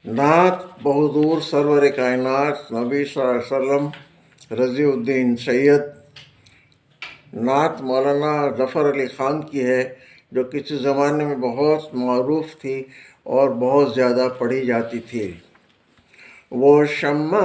नात बहदूर सरवर कायनात नबी सल्लम रज़ीउद्दीन सैयद। नात मौलाना ज़फ़र अली ख़ान की है, जो किसी ज़माने में बहुत मरूफ़ थी और बहुत ज़्यादा पढ़ी जाती थी। वो शम्मा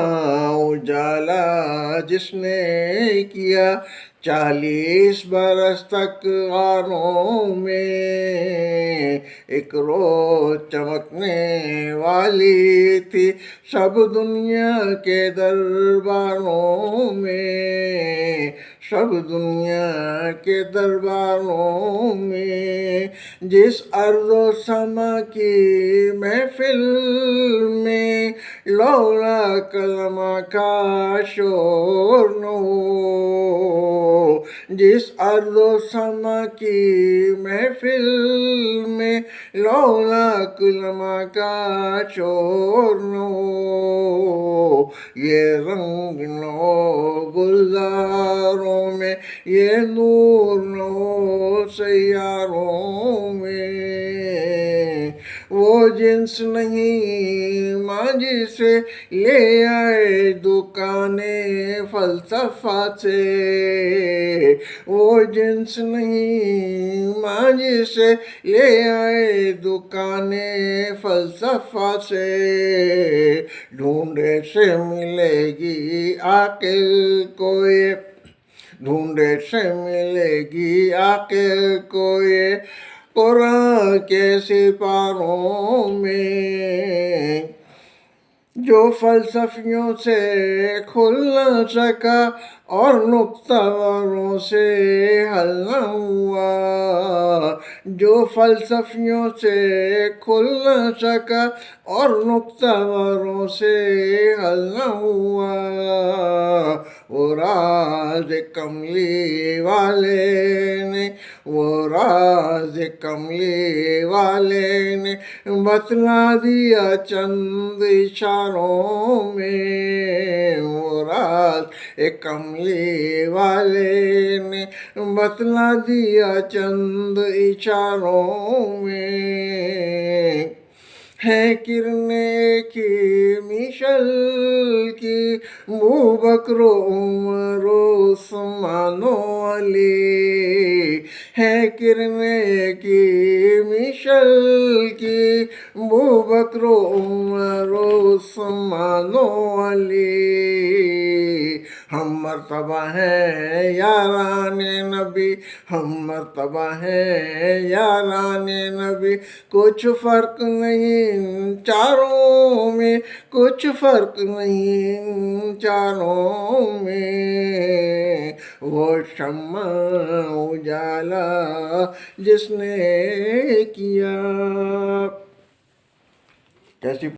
उजाला जिसने किया 40 बरस तक गारों में, एक रोज़ चमकने वाली थी सब दुनिया के दरबारों में, सब दुनिया के दरबारों में। जिस अर्ज़ो समा की महफिल में लौला कलमा का शोर न हो, जिस अर्ज़ो समा की महफिल में लौला कलमा का शोर न हो, ये रंग न हो गुलज़ारों में, ये नूर न हो सैयारों में। वो जिन्स नहीं मांझी से ले आए दुकाने फ़लसफ़ा से, वो जिन्स नहीं मांझी से ले आए दुकाने फ़लसफ़ा से। ढूंढे से मिलेगी आकिल को ये, ढूंढे से मिलेगी आकिल को ये कुरान के सिपारों में। जो फ़लसफ़ियों से खुल न सका और नुक्तावरों से हल न हुआ, जो फ़लसफ़ियों से खुल न सका और नुक्तावरों से हल न हुआ, वो राज़ कमली वाले ने, वो राज़ कमली वाले ने बतला दिया चंद इशारों में, वो राज़ कमली वाले ने बतला दिया चंद इशारों में। है किरने की मिशल की अबू बकर उमर उस्मान अली, है किरने की मिशल की अबू बकर उमर उस्मान अली। हम मर्तबा हैं याराने नबी, हम मर्तबा हैं याराने नबी, कुछ फ़र्क नहीं इन चारों में, कुछ फ़र्क नहीं इन चारों में। वो शम्मा उजाला जिसने किया। कैसी